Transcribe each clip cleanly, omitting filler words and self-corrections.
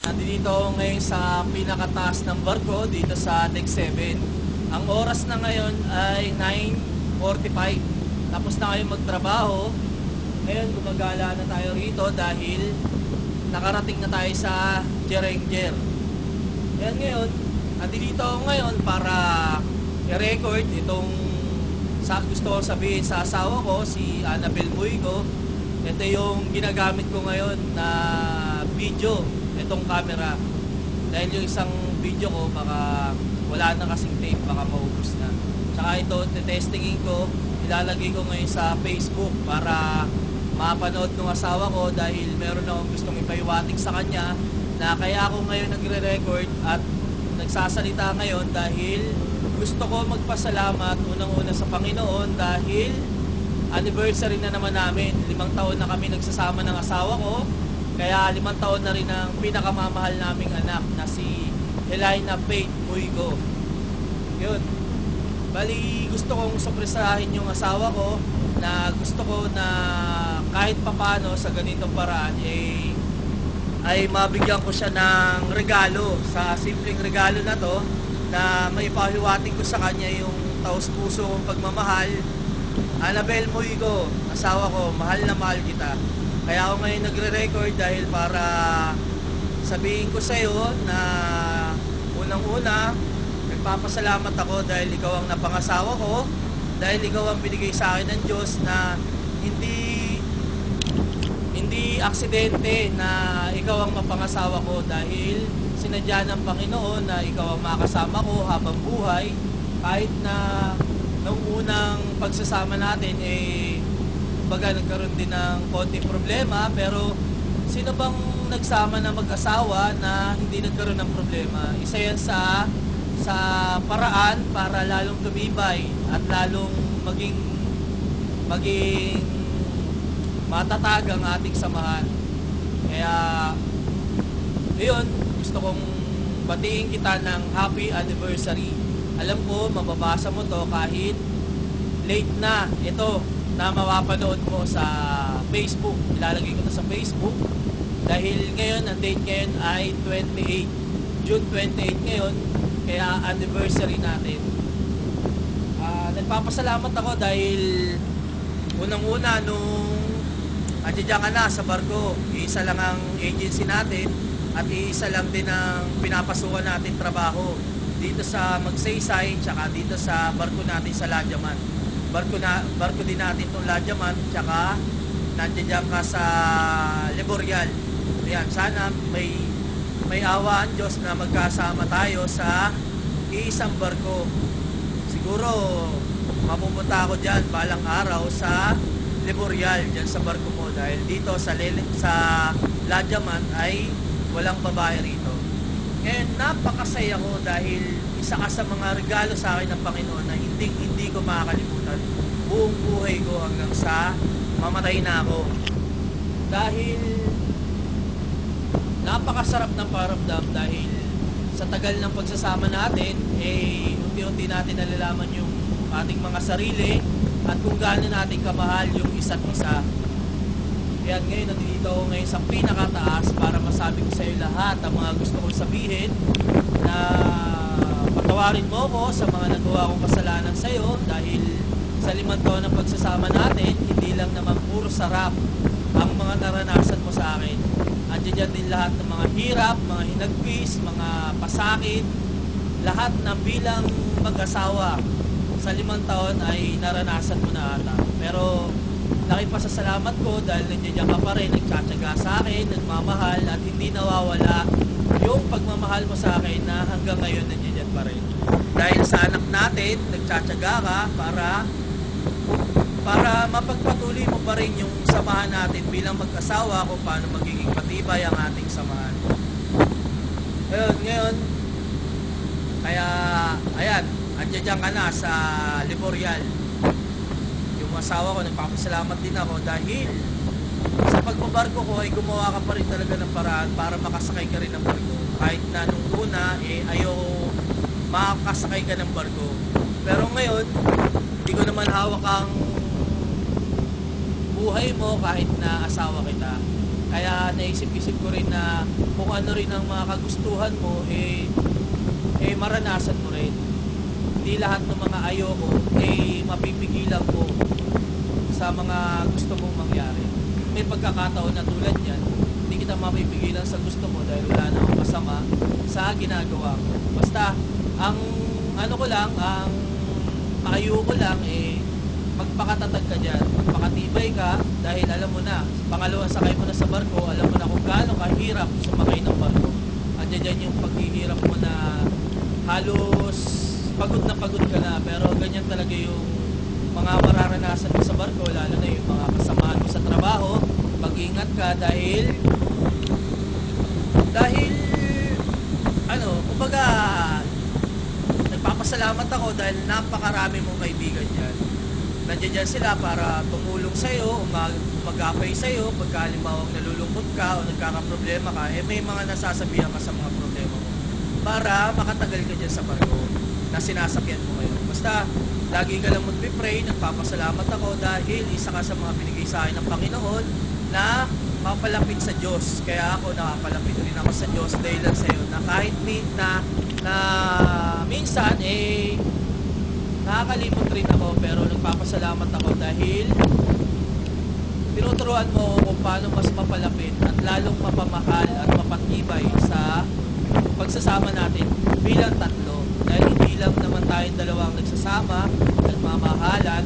Nandito ako ngayon sa pinakataas ng barko dito sa Deck 7. Ang oras na ngayon ay 9:45. Tapos na kayo magtrabaho. Ngayon gumagala na tayo rito dahil nakarating na tayo sa Jeringer. Yan ngayon, nandito ako ngayon para i-record itong gusto ko sabihin sa asawa ko, si Annabel Muigo. Ito yung ginagamit ko ngayon na video, itong camera. Dahil yung isang video ko baka wala na kasing tape, baka maubos na. Tsaka ito, testingin ko, ilalagay ko ngayon sa Facebook para mapanood ng asawa ko dahil meron akong gustong ipaiwating sa kanya na kaya ako ngayon nagre-record at nagsasalita ngayon dahil gusto ko magpasalamat unang-una sa Panginoon dahil anniversary na naman namin. 5 taon na kami nagsasama ng asawa ko, kaya 5 taon na rin ang pinakamamahal naming anak na si Helena Faith Muigo. Yun. Bali, gusto kong sorpresahin yung asawa ko na gusto ko na kahit papano sa ganitong paraan ay mabigyan ko siya ng regalo. Sa simpleng regalo na to na may pahiwatig ko sa kanya yung taos-puso kong pagmamahal. Annabel Muigo, asawa ko, mahal na mahal kita. Kaya ako ngayon nagre-record dahil para sabihin ko sa iyo na unang-una, nagpapasalamat ako dahil ikaw ang napangasawa ko, dahil ikaw ang binigay sa akin ng Diyos na hindi aksidente na ikaw ang mapangasawa ko dahil sinadya ng Panginoon na ikaw ang makasama ko habang buhay. Kahit na nung unang pagsasama natin baga nagkaroon din ng konting problema, pero sino bang nagsama na mag-asawa na hindi nagkaroon ng problema? Isa yan sa paraan para lalong tumibay at lalong maging matatag ang ating samahan. Kaya yun, gusto kong batiin kita ng happy anniversary. Alam ko, mababasa mo to kahit late na. Ito, na mapapanood mo sa Facebook. Ilalagay ko to sa Facebook. Dahil ngayon, ang date ngayon ay 28. June 28 ngayon. Kaya anniversary natin. Nagpapasalamat ako dahil unang-una nung andiyan ka na sa barko, iisa lang ang agency natin at iisa lang din ang pinapasukan natin trabaho dito sa Magsaysay tsaka dito sa barko natin sa Ladyaman. Barko din natin itong Ladyaman tsaka nandiyan ka sa Leborial. Ayan, sana may awa ang Diyos na magkasama tayo sa iisang barko. Siguro mapupunta ako dyan balang araw sa Leborial, dyan sa barko mo, dahil dito sa Ladyaman ay walang babae rito. Ngayon, napakasaya ko dahil isa ka sa mga regalo sa akin ng Panginoon na hindi ko makakalimutan buong buhay ko hanggang sa mamatay na ako. Dahil napakasarap ng paramdam dahil sa tagal ng pagsasama natin, unti-unti natin nalalaman yung ating mga sarili at kung gaano natin kamahal yung isa't isa. Kaya ngayon, nandito ako ngayon sa pinakataas para masabi ko sa iyo lahat ang mga gusto kong sabihin, na patawarin mo ko sa mga nagawa kong kasalanan sa iyo dahil sa 5 taon ng pagsasama natin, hindi lang naman puro sarap ang mga naranasan mo sa akin. Andiyan din lahat ng mga hirap, mga hinagpis, mga pasakit, lahat na bilang mag-asawa sa 5 taon ay naranasan mo na ata. Pero nakipasasalamat ko dahil nandiyan ka pa rin, nagtsatsaga sa akin, nagmamahal at hindi nawawala yung pagmamahal mo sa akin na hanggang ngayon nandiyan pa rin. Dahil sa anak natin, nagtsatsaga ka para mapagpatuloy mo pa rin yung samahan natin bilang mag-asawa kung paano magiging patibay ang ating samahan. Ngayon, kaya, ayan, andiyan ka na sa Leborial. Yung asawa ko, nagpapasalamat din ako dahil sa pagbabarko ko ay gumawa ka pa rin talaga ng paraan para makasakay ka rin ng barko. Kahit na nung una, ayaw makakasakay ka ng barko. Pero ngayon, hindi ko naman hawak ang buhay mo kahit na asawa kita. Kaya naisip-isip ko rin na kung ano rin ang mga kagustuhan mo, maranasan mo rin. Hindi lahat ng mga ayoko, mapipigilan ko sa mga gusto mong mangyari. May pagkakataon na tulad yan, hindi kita mapipigilan sa gusto mo dahil wala na akong masama sa ginagawa ko. Basta, ang ano ko lang, ang payo ko lang, magpakatatag ka dyan, magpakatibay ka, dahil alam mo na, pangalawang sakay mo na sa barko, alam mo na kung gaano kahirap sumakay ng barko. Andiyan dyan yung paghihirap mo na halos pagod ka na, pero ganyan talaga yung mga mararanasan mo sa barko, lalo na yung mga kasamaan mo sa trabaho. Mag-ingat ka dahil kumbaga, nagpapasalamat ako dahil napakarami mong kaibigan dyan. Nandiyan dyan sila para tumulong sa'yo, mag-apay sa'yo, pagka halimbawang nalulungkot ka o nagkakaproblema ka, may mga nasasabihan ka sa mga problema mo para makatagal ka dyan sa barko na sinasakyan mo ngayon. Basta, lagi ka lang mag-pray, nagpapasalamat ako dahil isa ka sa mga binigay sa akin ng Panginoon na mapalapit sa Diyos. Kaya ako nakapalapit rin ako sa Diyos dahil lang sa'yo na kahit minsan nakakalimot rin ako, pero nagpapasalamat ako dahil tinuturuan mo kung paano mas mapalapit at lalong mapamahal at mapatibay sa pagsasama natin bilang tatlo. Dahil hindi lang naman tayong dalawang nagsasama, nagmamahalan,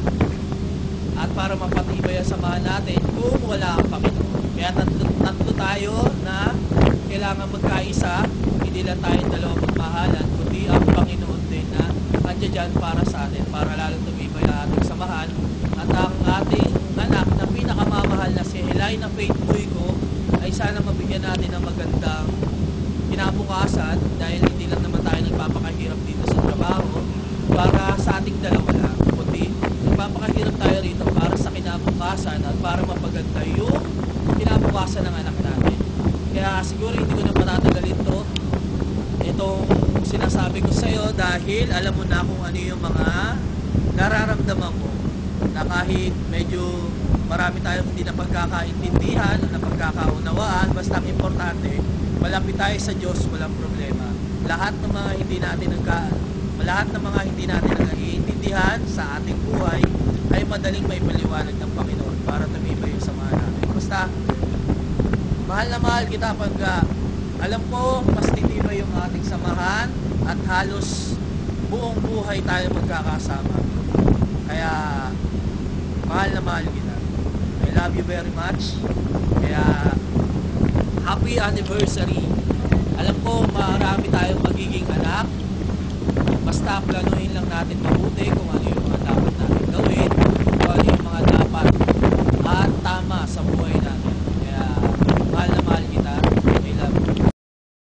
at para mapatibay ang samahan natin kung wala ang Panginoon. Kaya tatlo tayo na kailangan magkaisa, hindi lang tayong dalawang magmahalan, kundi ang Panginoon din na nandiyan dyan para sa atin, para lalong tumibay ang ating samahan. At ang ating anak na pinakamamahal na si Helena Faith Boy ko ay sana mabigyan natin ng magandang kinabukasan, dahil hindi lang naman tayo nagpapakahirap dito sa trabaho para sa ating dalawa lang, kundi nagpapakahirap tayo rito para sa kinabukasan at para mapaganda yung kinabukasan ng anak natin. Kaya siguro hindi ko na patatagalin itong sinasabi ko sa'yo, dahil alam mo na kung ano yung mga nararamdaman mo, na kahit medyo marami tayong hindi na pagkakaintindihan o na pagkakaunawaan, basta ang importante, malapit tayo sa Diyos, walang problema. Lahat ng mga hindi natin naiintindihan sa ating buhay ay madaling may paliwanag ng Panginoon para tumibay yung samahan natin. Basta, mahal na mahal kita pagka alam ko mas titibay yung ating samahan at halos buong buhay tayo magkakasama. Kaya, mahal na mahal kita. I love you very much. Kaya, happy anniversary. Alam ko marami tayong magiging anak. Basta planuhin lang natin mabuti kung ano yung